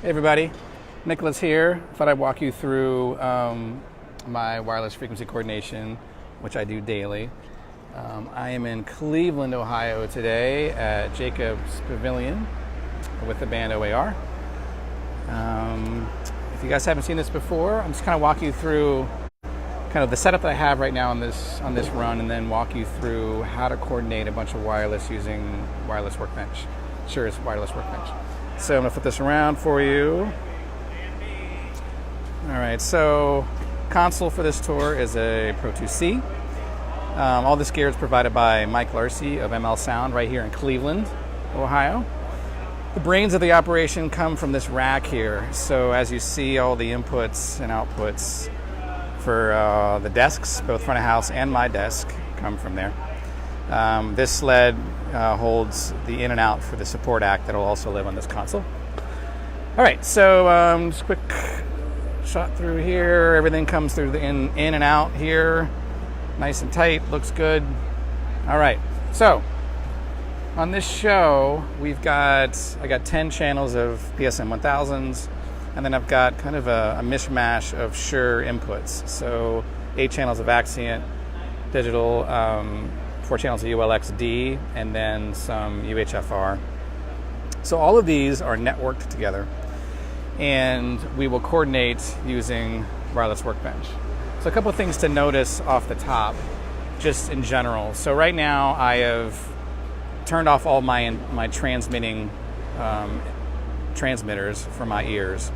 Hey everybody, Nicholas here. Thought I'd walk you through my wireless frequency coordination, which I do daily. I am in Cleveland, Ohio today at Jacob's Pavilion with the band OAR. If you guys haven't seen this before, I'm just kind of walking you through kind of the setup that I have right now on this run, and then walk you through how to coordinate a bunch of wireless using Wireless Workbench, Shure Wireless Workbench. So I'm going to flip this around for you. All right, so console for this tour is a Pro 2C. All this gear is provided by Mike Larcy of ML Sound right here in Cleveland, Ohio. The brains of the operation come from this rack here. So as you see, all the inputs and outputs for the desks, both front of house and my desk, come from there. This sled holds the in and out for the support act that will also live on this console. All right, so just a quick shot through here. Everything comes through the in and out here, nice and tight, looks good. All right, so on this show, I got 10 channels of PSM 1000s, and then I've got kind of a mishmash of Shure inputs. So 8 channels of Axient digital, 4 channels of ULXD, and then some UHFR. So all of these are networked together, and we will coordinate using Wireless Workbench. So a couple of things to notice off the top, just in general. So right now I have turned off all my transmitting transmitters for my ears,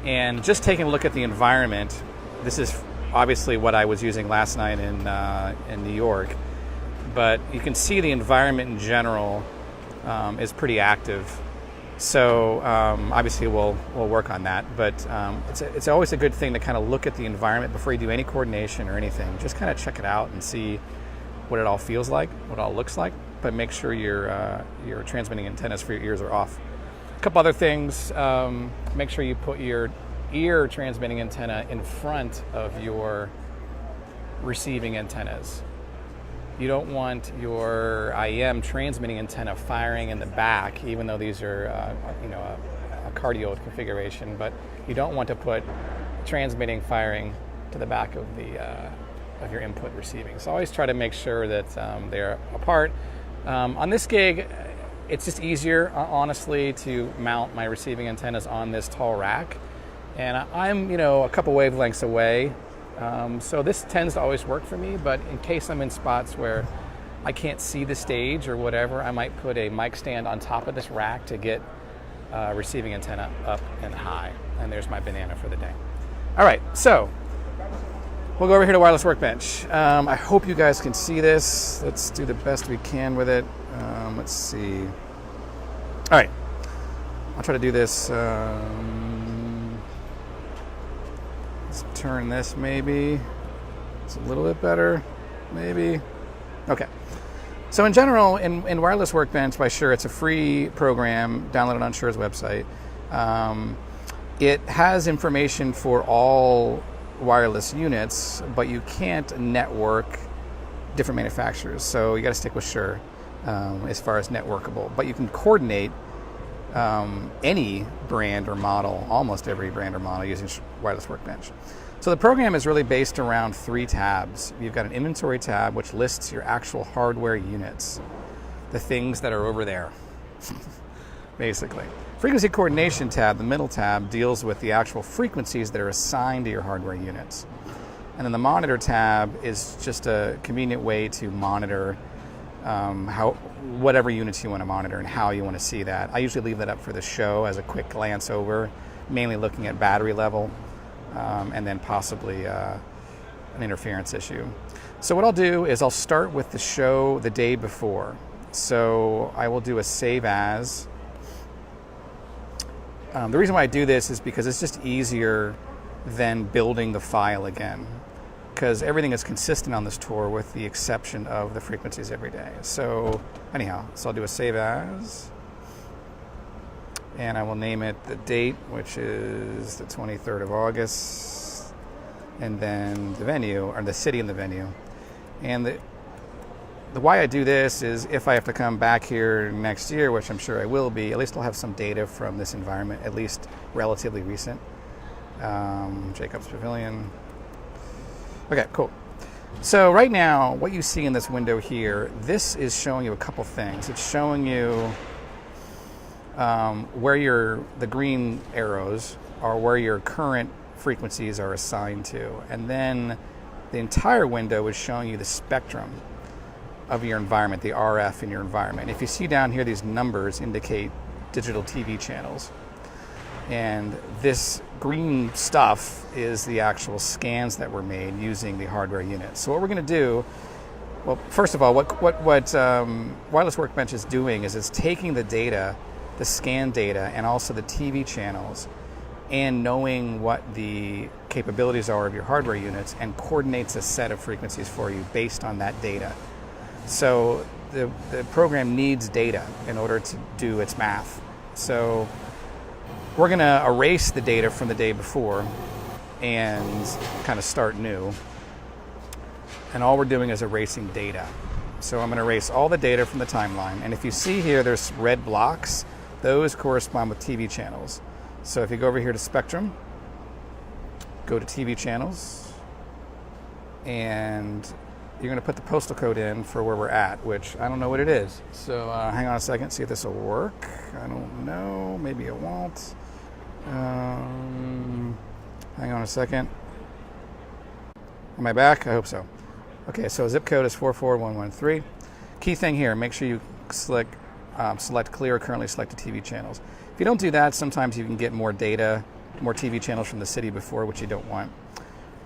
and just taking a look at the environment. This is obviously what I was using last night in New York, but you can see the environment in general is pretty active. So obviously we'll work on that, but it's always a good thing to kind of look at the environment before you do any coordination or anything. Just kind of check it out and see what it all feels like, what it all looks like, but make sure your transmitting antennas for your ears are off. A couple other things, make sure you put your ear transmitting antenna in front of your receiving antennas. You don't want your IEM transmitting antenna firing in the back, even though these are a cardio configuration, but you don't want to put transmitting firing to the back of of your input receiving. So always try to make sure that they're apart. On this gig, it's just easier, honestly, to mount my receiving antennas on this tall rack, and I'm a couple wavelengths away. So this tends to always work for me, but in case I'm in spots where I can't see the stage or whatever, I might put a mic stand on top of this rack to get receiving antenna up and high. And there's my banana for the day. All right, so we'll go over here to Wireless Workbench. I hope you guys can see this. Let's do the best we can with it. Let's see. All right, I'll try to do this. Let's turn this maybe. It's a little bit better, maybe. Okay. So in general, in Wireless Workbench by Shure, it's a free program downloaded on Shure's website. It has information for all wireless units, but you can't network different manufacturers. So you got to stick with Shure as far as networkable. But you can coordinate any brand or model, almost every brand or model, using Wireless Workbench. So the program is really based around 3 tabs. You've got an inventory tab, which lists your actual hardware units, the things that are over there, basically. Frequency coordination tab, the middle tab, deals with the actual frequencies that are assigned to your hardware units. And then the monitor tab is just a convenient way to monitor whatever units you want to monitor and how you want to see that. I usually leave that up for the show as a quick glance over, mainly looking at battery level, and then possibly an interference issue. So what I'll do is I'll start with the show the day before. So I will do a save as. The reason why I do this is because it's just easier than building the file again, because everything is consistent on this tour with the exception of the frequencies every day. So anyhow, so I'll do a save as, and I will name it the date, which is the 23rd of August, and then the venue, or the city and the venue. And the why I do this is if I have to come back here next year, which I'm sure I will be, at least I'll have some data from this environment, at least relatively recent. Jacob's Pavilion. Okay, cool. So right now, what you see in this window here, this is showing you a couple things. It's showing you where the green arrows are where your current frequencies are assigned to. And then the entire window is showing you the spectrum of your environment, the RF in your environment. If you see down here, these numbers indicate digital TV channels. And this green stuff is the actual scans that were made using the hardware unit. So what we're going to do, well, first of all, what Wireless Workbench is doing is it's taking the data, the scan data, and also the TV channels, and knowing what the capabilities are of your hardware units, and coordinates a set of frequencies for you based on that data. So the program needs data in order to do its math. So we're going to erase the data from the day before and kind of start new. And all we're doing is erasing data. So I'm going to erase all the data from the timeline. And if you see here, there's red blocks. Those correspond with TV channels. So if you go over here to Spectrum, go to TV channels, and you're going to put the postal code in for where we're at, which I don't know what it is. So hang on a second, see if this will work. I don't know. Maybe it won't. Hang on a second. Am I back? I hope so. Okay, so zip code is 44113. Key thing here, make sure you select clear currently selected TV channels. If you don't do that, sometimes you can get more data, more TV channels from the city before, which you don't want.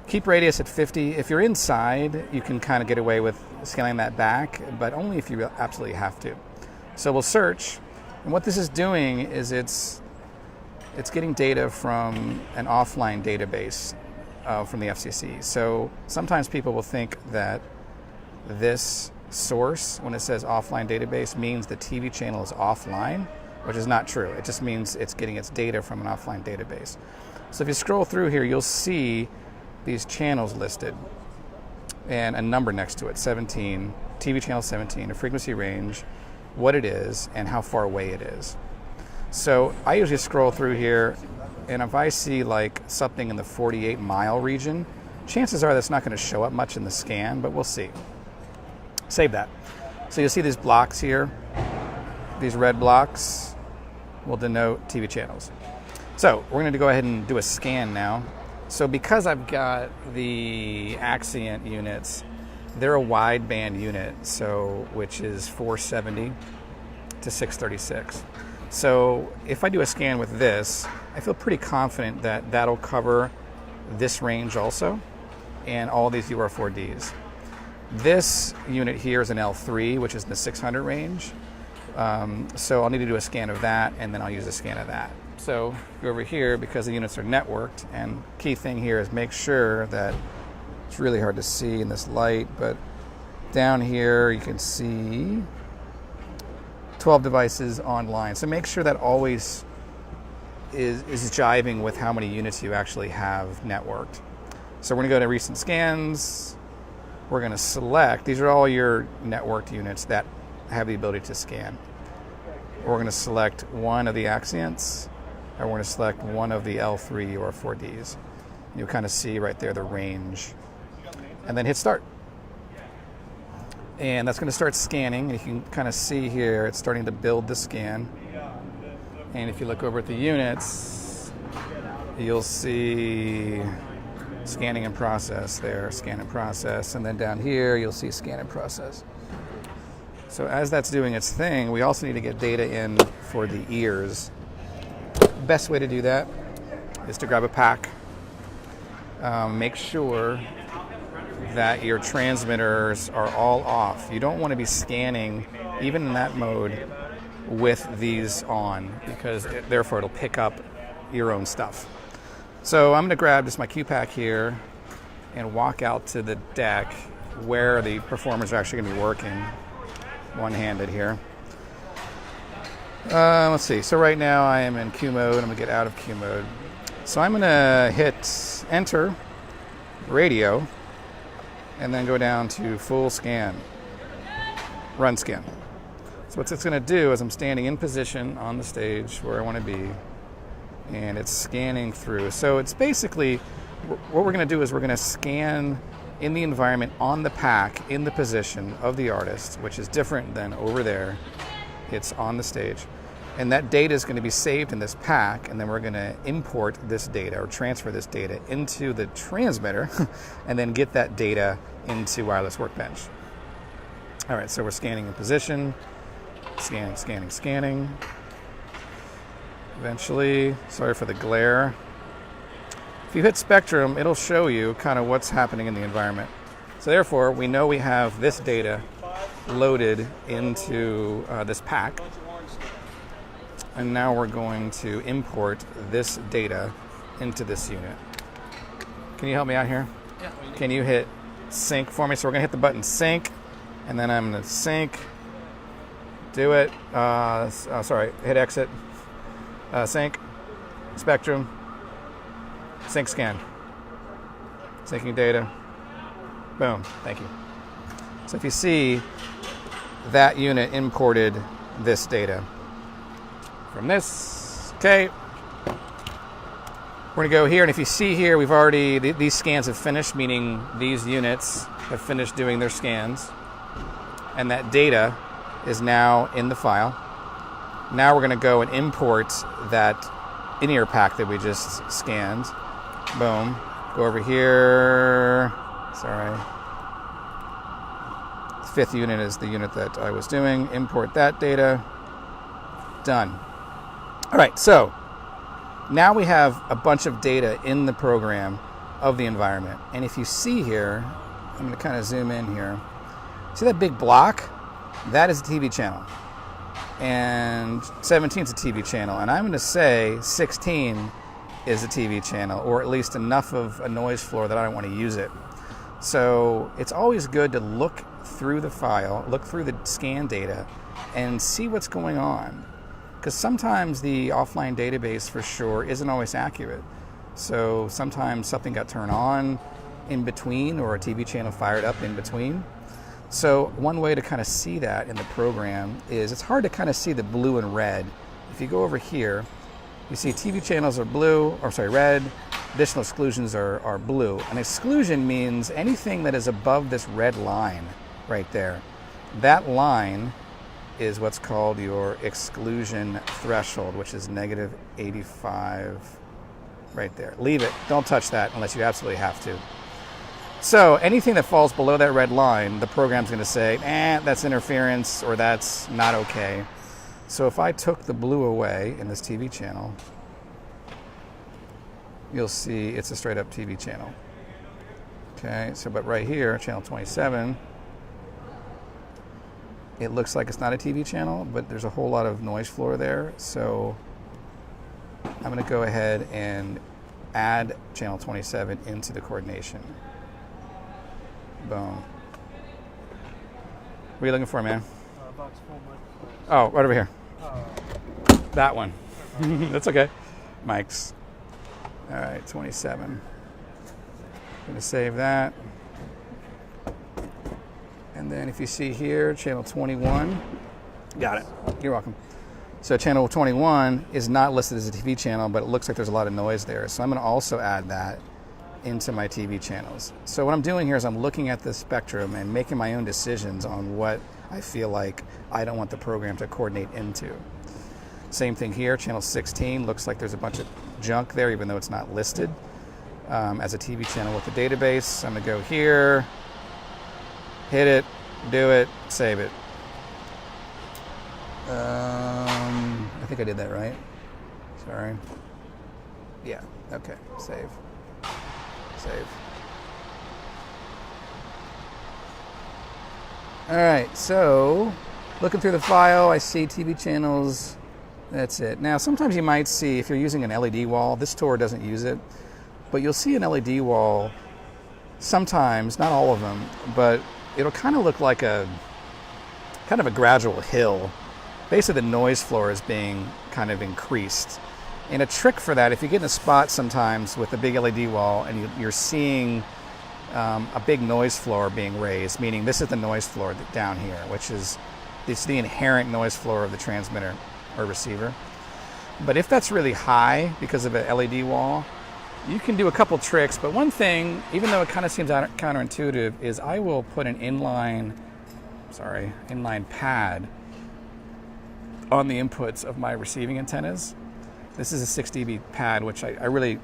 Keep radius at 50. If you're inside, you can kind of get away with scaling that back, but only if you absolutely have to. So we'll search, and what this is doing is it's getting data from an offline database from the FCC. So sometimes people will think that this source, when it says offline database, means the TV channel is offline, which is not true. It just means it's getting its data from an offline database. So if you scroll through here, you'll see these channels listed and a number next to it, 17, TV channel 17, a frequency range, what it is, and how far away it is. So I usually scroll through here, and if I see like something in the 48-mile region, chances are that's not going to show up much in the scan, but we'll see. Save that. So you'll see these blocks here. These red blocks will denote TV channels. So we're going to go ahead and do a scan now. So because I've got the Axient units, they're a wideband unit, so which is 470 to 636. So if I do a scan with this, I feel pretty confident that that'll cover this range also and all these UR4Ds. This unit here is an L3, which is in the 600 range. So I'll need to do a scan of that, and then I'll use a scan of that. So go over here, because the units are networked, and key thing here is make sure that it's really hard to see in this light, but down here you can see 12 devices online. So make sure that always is jiving with how many units you actually have networked. So we're going to go to recent scans. We're going to select, these are all your networked units that have the ability to scan. We're going to select one of the Axients, and we're going to select one of the L3 or 4Ds. You'll kind of see right there the range. And then hit start. And that's going to start scanning. And you can kind of see here it's starting to build the scan. And if you look over at the units, you'll see scanning and process there, scan and process. And then down here, you'll see scan and process. So as that's doing its thing, we also need to get data in for the ears. Best way to do that is to grab a pack. Make sure that your transmitters are all off. You don't want to be scanning, even in that mode, with these on, because therefore it'll pick up your own stuff. So I'm going to grab just my Q pack here and walk out to the deck where the performers are actually going to be working, one-handed here. Let's see. So right now I am in Q mode. I'm going to get out of Q mode. So I'm going to hit enter, radio, and then go down to full scan. run scan. So what it's going to do is I'm standing in position on the stage where I want to be, and it's scanning through. So it's basically, what we're going to do is we're going to scan in the environment on the pack in the position of the artist, which is different than over there. It's on the stage. And that data is going to be saved in this pack, and then we're going to import this data or transfer this data into the transmitter and then get that data into Wireless Workbench. All right, so we're scanning in position, scanning, scanning, scanning. Eventually, sorry for the glare. If you hit spectrum, it'll show you kind of what's happening in the environment. So therefore, we know we have this data loaded into this pack. And now we're going to import this data into this unit. Can you help me out here? Yeah. Can you hit sync for me? So we're going to hit the button sync, and then I'm going to sync. Do it. Sorry, hit exit. Sync. Spectrum. Sync scan. Syncing data. Boom. Thank you. So if you see, that unit imported this data from this. Okay. We're going to go here, and if you see here, we've already, these scans have finished, meaning these units have finished doing their scans. And that data is now in the file. Now we're going to go and import that in-ear pack that we just scanned. Boom. Go over here. Sorry. Fifth unit is the unit that I was doing. Import that data. Done. All right, so now we have a bunch of data in the program of the environment. And if you see here, I'm going to kind of zoom in here. See that big block? That is a TV channel. And 17 is a TV channel. And I'm going to say 16 is a TV channel, or at least enough of a noise floor that I don't want to use it. So it's always good to look through the file, look through the scan data, and see what's going on. Because sometimes the offline database for Shure isn't always accurate. So sometimes something got turned on in between, or a TV channel fired up in between. So one way to kind of see that in the program is, it's hard to kind of see the blue and red. If you go over here, you see TV channels are blue, or sorry, red. Additional exclusions are blue. An exclusion means anything that is above this red line right there. That line is what's called your exclusion threshold, which is negative 85 right there. Leave it. Don't touch that unless you absolutely have to. So anything that falls below that red line, the program's going to say, that's interference, or that's not okay. So if I took the blue away in this TV channel, you'll see it's a straight up TV channel. Okay, so but right here, channel 27, it looks like it's not a TV channel, but there's a whole lot of noise floor there. So I'm going to go ahead and add channel 27 into the coordination. Boom. What are you looking for, man? Oh, right over here. That one. That's okay. Mics. All right, 27. I'm going to save that. And then if you see here, channel 21. Got it. You're welcome. So channel 21 is not listed as a TV channel, but it looks like there's a lot of noise there. So I'm going to also add that into my TV channels. So what I'm doing here is I'm looking at the spectrum and making my own decisions on what I feel like I don't want the program to coordinate into. Same thing here, channel 16, looks like there's a bunch of junk there, even though it's not listed as a TV channel with the database. I'm going to go here, hit it, do it, save it. I think I did that right. Sorry. Yeah, okay, save. Save. All right, so looking through the file, I see TV channels. That's it. Now, sometimes you might see, if you're using an LED wall, this tour doesn't use it, but you'll see an LED wall sometimes, not all of them, but it'll kind of look like a kind of a gradual hill. Basically, the noise floor is being kind of increased. And a trick for that, if you get in a spot sometimes with a big LED wall and you're seeing a big noise floor being raised, meaning this is the noise floor down here, which is it's the inherent noise floor of the transmitter or receiver. But if that's really high because of an LED wall, you can do a couple tricks. But one thing, even though it kind of seems counterintuitive, is I will put an inline pad on the inputs of my receiving antennas. This is a 6 dB pad, which I really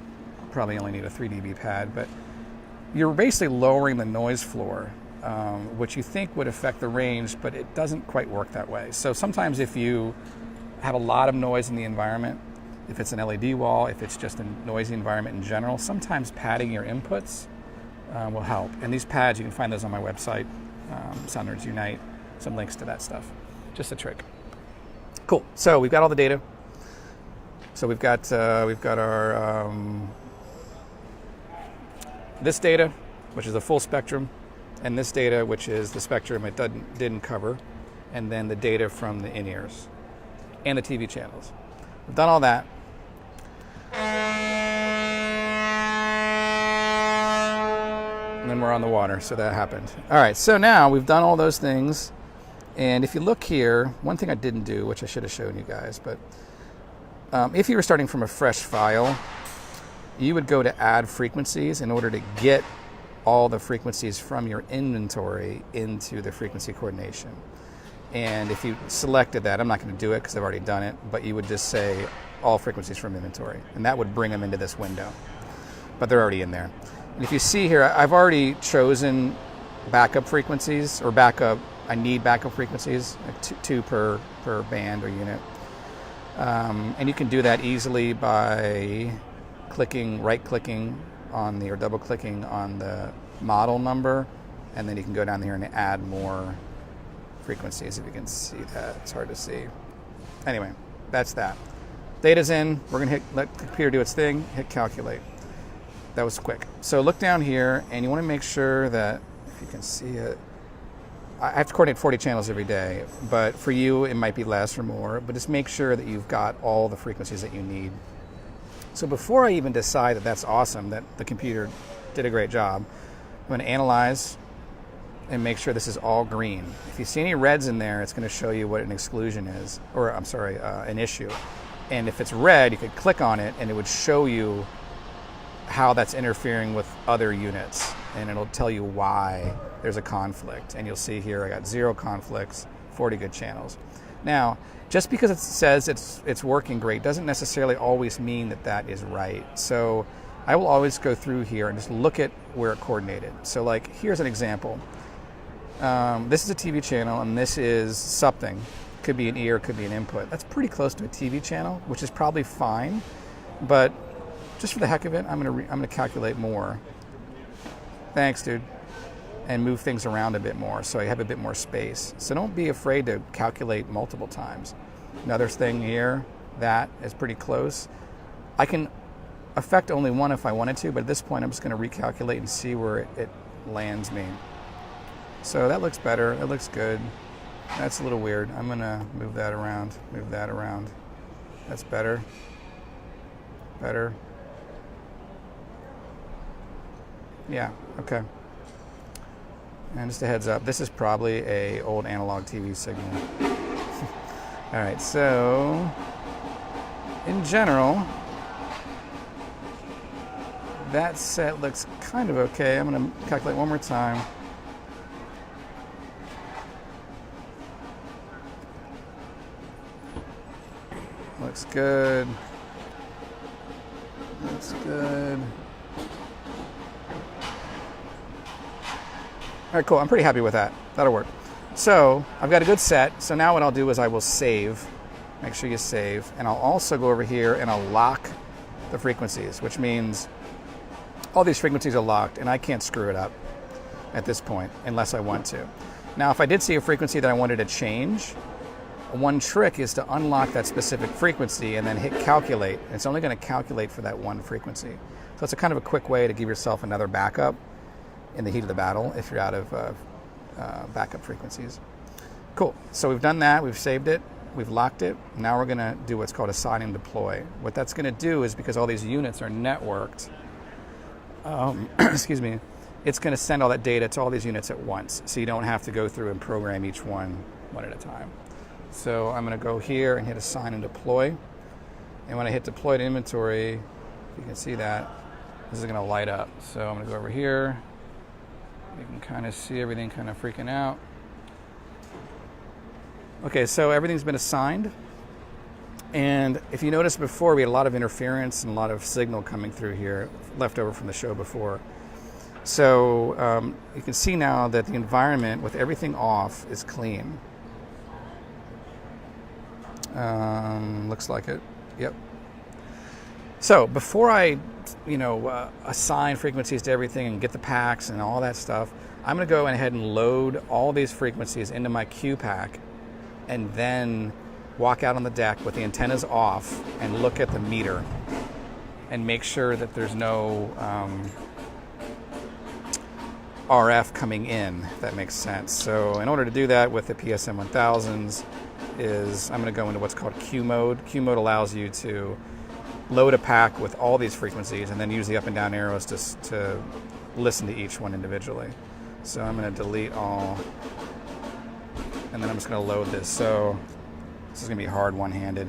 probably only need a 3 dB pad, but you're basically lowering the noise floor, which you think would affect the range, but it doesn't quite work that way. So sometimes if you have a lot of noise in the environment, if it's an LED wall, if it's just a noisy environment in general, sometimes padding your inputs will help. And these pads, you can find those on my website, Sound Nerds Unite, some links to that stuff. Just a trick. Cool. So we've got all the data. So we've got our this data, which is a full spectrum, and this data, which is the spectrum it didn't cover, and then the data from the in-ears and the TV channels. We've done all that. And then we're on the water, so that happened. All right, so now we've done all those things, and if you look here, one thing I didn't do, which I should have shown you guys, but if you were starting from a fresh file, you would go to add frequencies in order to get all the frequencies from your inventory into the frequency coordination. And if you selected that, I'm not going to do it because I've already done it, but you would just say all frequencies from inventory, and that would bring them into this window. But they're already in there. And if you see here, I've already chosen backup frequencies, or I need backup frequencies, like two per band or unit. And you can do that easily by right-clicking on or double-clicking on the model number, and then you can go down here and add more frequencies, if you can see that. It's hard to see. Anyway, that's that. Data's in. We're going to let the computer do its thing, hit calculate. That was quick. So look down here, and you want to make sure that, if you can see it, I have to coordinate 40 channels every day, but for you, it might be less or more, but just make sure that you've got all the frequencies that you need. So before I even decide that that's awesome, that the computer did a great job, I'm going to analyze and make sure this is all green. If you see any reds in there, it's going to show you what an exclusion is, or an issue. And if it's red, you could click on it and it would show you how that's interfering with other units, and it'll tell you why there's a conflict. And you'll see here I got 0 conflicts, 40 good channels. Now, just because it says it's working great doesn't necessarily always mean that that is right. So I will always go through here and just look at where it coordinated. So like, here's an example. This is a TV channel, and this is something. Could be an ear, could be an input. That's pretty close to a TV channel, which is probably fine. But just for the heck of it, I'm gonna calculate more. Thanks, dude. And move things around a bit more so I have a bit more space. So don't be afraid to calculate multiple times. Another thing here, that is pretty close. I can affect only one if I wanted to, but at this point I'm just going to recalculate and see where it lands me. So that looks better. It looks good. That's a little weird. I'm going to move that around. That's better. Better. Yeah, okay. And just a heads up, this is probably a old analog TV signal. All right, so in general, that set looks kind of okay. I'm going to calculate one more time. Looks good. Looks good. All right, cool. I'm pretty happy with that. That'll work. So I've got a good set. So now what I'll do is I will save. Make sure you save. And I'll also go over here and I'll lock the frequencies, which means all these frequencies are locked and I can't screw it up at this point unless I want to. Now, if I did see a frequency that I wanted to change, one trick is to unlock that specific frequency and then hit calculate. And it's only going to calculate for that one frequency. So it's a kind of a quick way to give yourself another backup in the heat of the battle if you're out of backup frequencies. Cool. So we've done that. We've saved it. We've locked it. Now we're going to do what's called a Sodom Deploy. What that's going to do is, because all these units are networked, excuse me, it's going to send all that data to all these units at once, so you don't have to go through and program each one at a time. So I'm going to go here and hit assign and deploy. And when I hit deploy to inventory, you can see that this is going to light up. So I'm going to go over here. You can kind of see everything kind of freaking out. Okay, so everything's been assigned. And if you noticed before, we had a lot of interference and a lot of signal coming through here, left over from the show before. So you can see now that the environment with everything off is clean. Looks like it. Yep. So before I, assign frequencies to everything and get the packs and all that stuff, I'm going to go ahead and load all these frequencies into my Q pack, and then walk out on the deck with the antennas off and look at the meter and make sure that there's no RF coming in, if that makes sense. So in order to do that with the PSM 1000s is I'm going to go into what's called Q mode. Q mode allows you to load a pack with all these frequencies and then use the up and down arrows to listen to each one individually. So I'm going to delete all, and then I'm just going to load this. So this is going to be hard one-handed,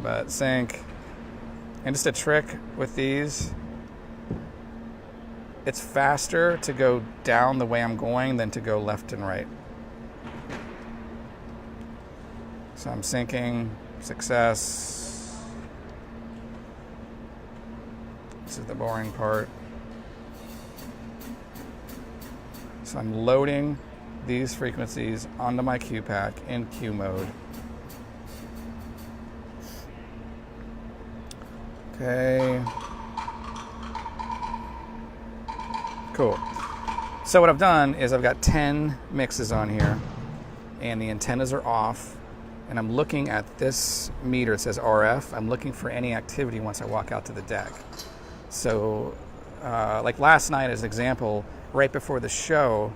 but sync. And just a trick with these, it's faster to go down the way I'm going than to go left and right. So I'm syncing, success. This is the boring part. So I'm loading these frequencies onto my Q pack in Q mode. Okay. Cool. So what I've done is I've got 10 mixes on here, and the antennas are off, and I'm looking at this meter. It says RF. I'm looking for any activity once I walk out to the deck. So like last night as an example, right before the show,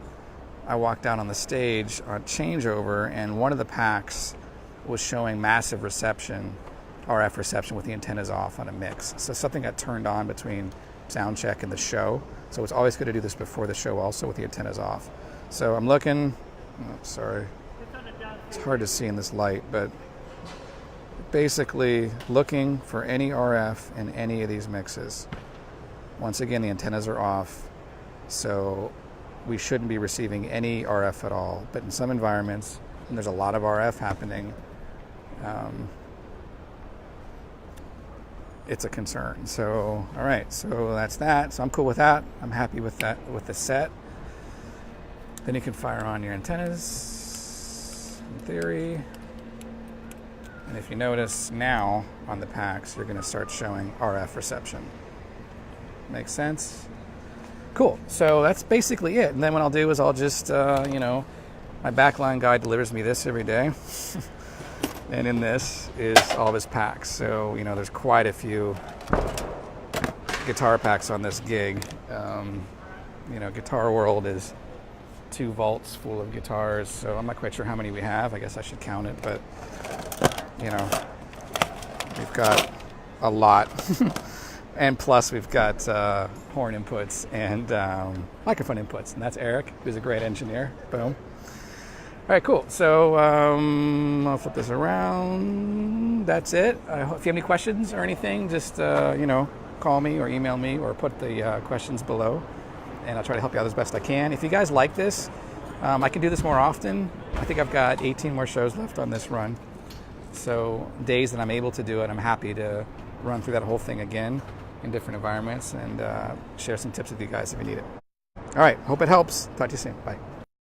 I walked out on the stage on changeover, and one of the packs was showing massive reception, RF reception with the antennas off on a mix. So something got turned on between sound check and the show. So it's always good to do this before the show also with the antennas off. So I'm looking, sorry, it's hard to see in this light, but basically looking for any RF in any of these mixes. Once again, the antennas are off, so we shouldn't be receiving any RF at all. But in some environments, and there's a lot of RF happening, it's a concern. So, all right, so that's that. So I'm cool with that. I'm happy with that, with the set. Then you can fire on your antennas, in theory. And if you notice now on the packs, you're gonna start showing RF reception. Makes sense? Cool, so that's basically it. And then what I'll do is I'll just, my backline guy delivers me this every day. And in this is all of his packs. So, there's quite a few guitar packs on this gig. Guitar World is 2 vaults full of guitars. So I'm not quite sure how many we have. I guess I should count it, but, we've got a lot. And plus we've got horn inputs and microphone inputs. And that's Eric, who's a great engineer. Boom. All right, cool. So I'll flip this around. That's it. If you have any questions or anything, just, call me or email me or put the questions below, and I'll try to help you out as best I can. If you guys like this, I can do this more often. I think I've got 18 more shows left on this run. So days that I'm able to do it, I'm happy to run through that whole thing again in different environments and share some tips with you guys if you need it. All right, hope it helps. Talk to you soon. Bye.